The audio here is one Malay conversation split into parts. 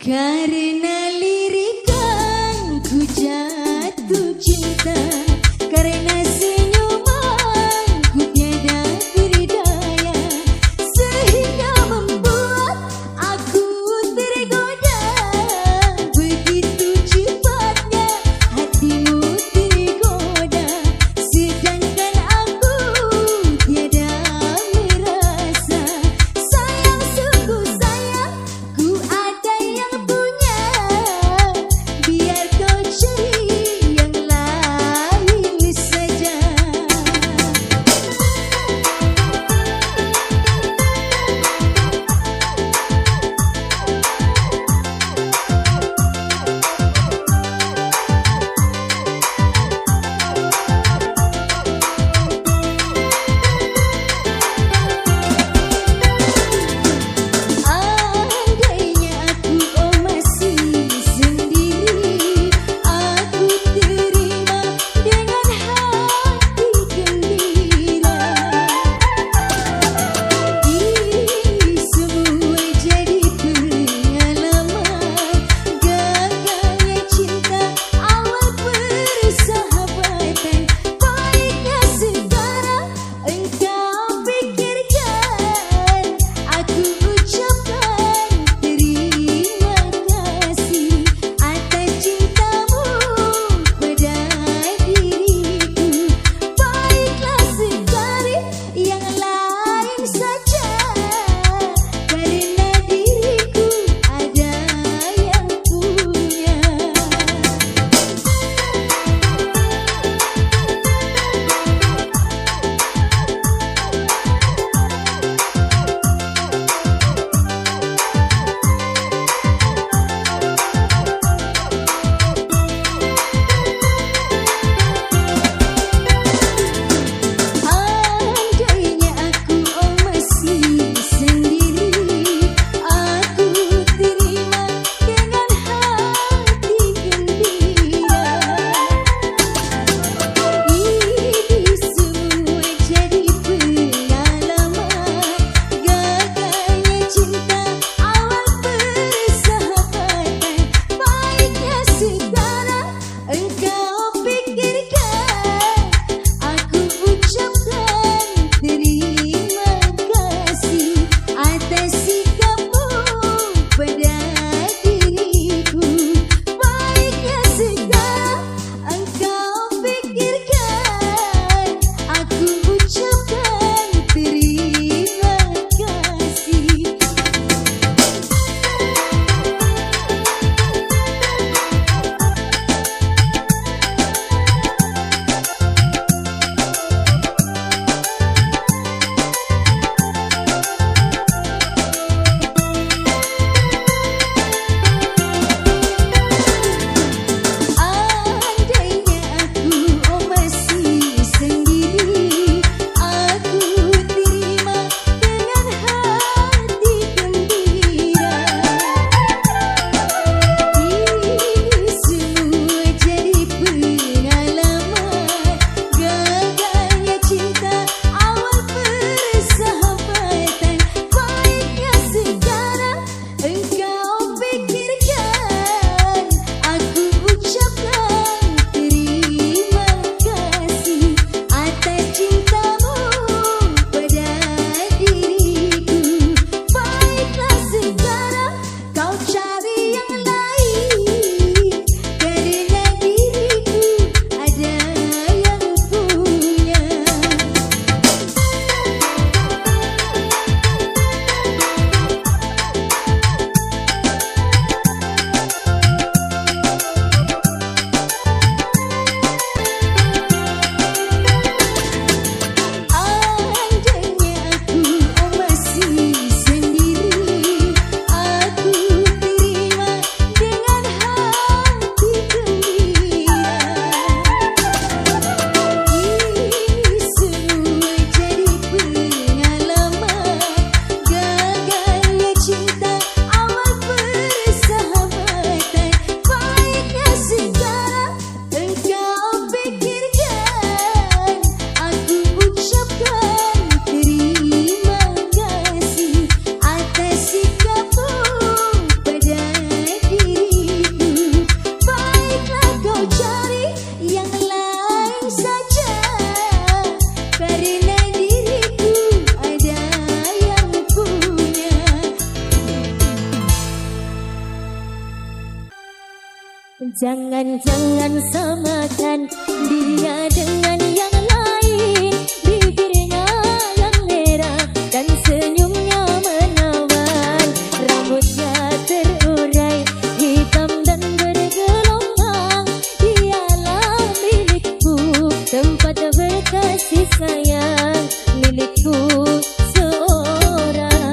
Karena lirikan ku jatuh cinta, karena senyuman ku tiada berdaya, sehingga membuat aku tergoda. Begitu cepatnya hatimu tergoda, sedangkan aku tiada merasa. Sayang, sungguh sayang, ku ada yang punya. Jangan-jangan samakan dia dengan yang lain. Bibirnya yang merah dan senyumnya menawan. Rambutnya terurai hitam dan bergelombang. Dialah milikku, tempat berkasih sayang, milikku seorang.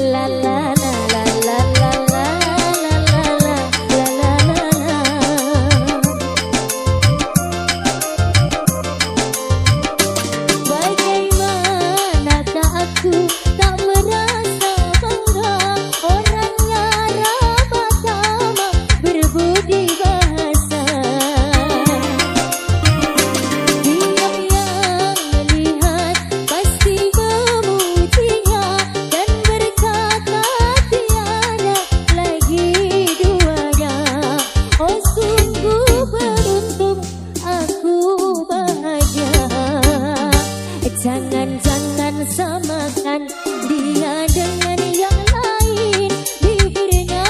La la la la la la la la la la la la la. Bagaimanakah aku tak merasa bangga, orangnya ramah tamah berbudi bahasa. Dia yang melihat pasti memujinya dan berkata tiada lagi duanya. Oh sungguh beruntung, aku bahagia. Jangan-jangan samakan dia dengan yang lain. Bibirnya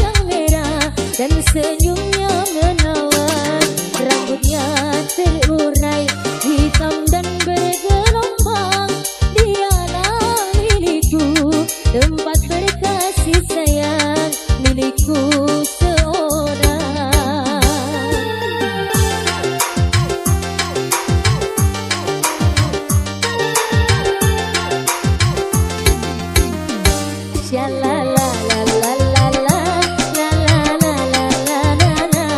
yang merah dan senyumnya menawan. Rambutnya terurai hitam dan bergelombang. Dialah milikku, tempat berkasih sayang, milikku seorang. Sha la la la la la la la la la la la la.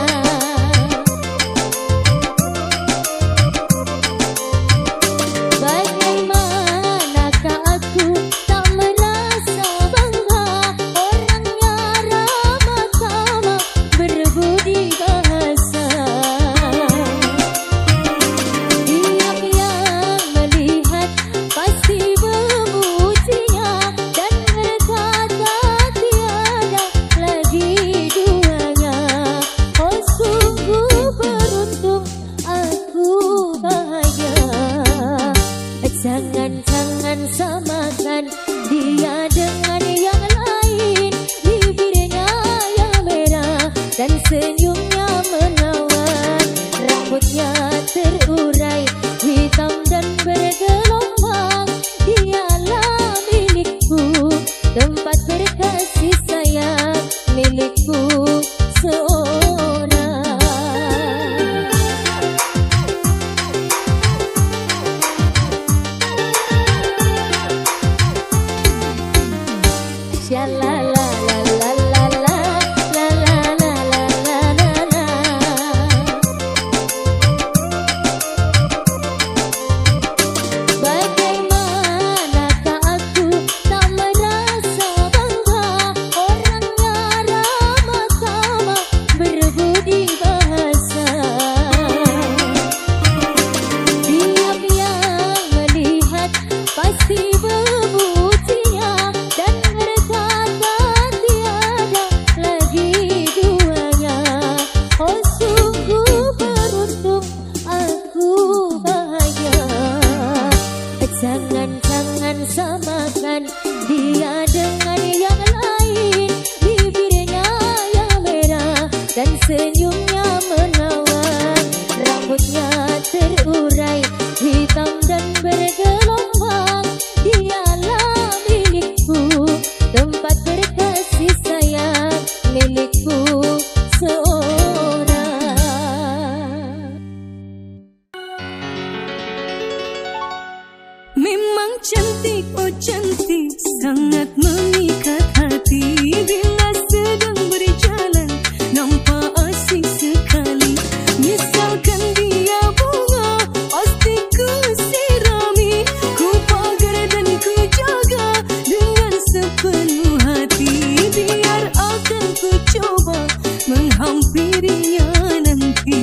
Bagaimanakah aku tak merasa bangga, orangnya ramah tamah berbudi bahasa. Dia yang melihat pasti memujinya dan berkata tiada lagi duanya. Oh sungguh beruntung, aku bahagia. Jangan-jangan samakan dia dengan yang lain. Bibirnya yang merah dan senyumnya menawan. Rambutnya terurai hitam dan bergelombang. Dialah milikku, tempat berkasih sayang, milikku seorang. Sha la la la la la la la la la la la la. Bagaimanakah aku tak merasa bangga, orangnya ramah tamah berbudi bahasa. Dia yang melihat pasti memujinya dan berkata tiada lagi duanya. Oh sungguh beruntung, aku bahagia. Jangan-jangan samakan dia dengan yang lain. Bibirnya yang merah dan senyumnya menawan. Rambutnya terurai hitam dan bergelombang. Dialah milikku, tempat berkasih sayang, milikku seorang. Memang cantik, oh cantik, sangat mengikat hati. Bila sedang berjalan, nampak asing sekali. Misalkan dia bunga, pasti ku sirami. Ku pagar dan ku jaga dengan sepenuh hati. Biar akan ku coba menghampirinya nanti.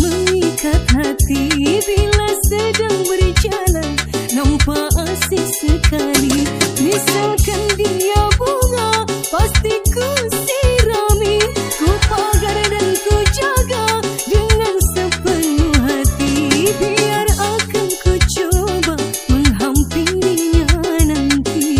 mengikat hati bila sedang berjalan, nampak asik sekali. Misalkan dia bunga, pasti ku sirami, ku pagar dan ku jaga dengan sepenuh hati. Biar akan ku coba menghampirinya nanti.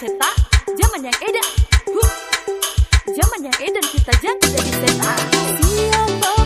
seta, zaman yang edan. Zaman yang edan kita jangan jadi seta. Siapa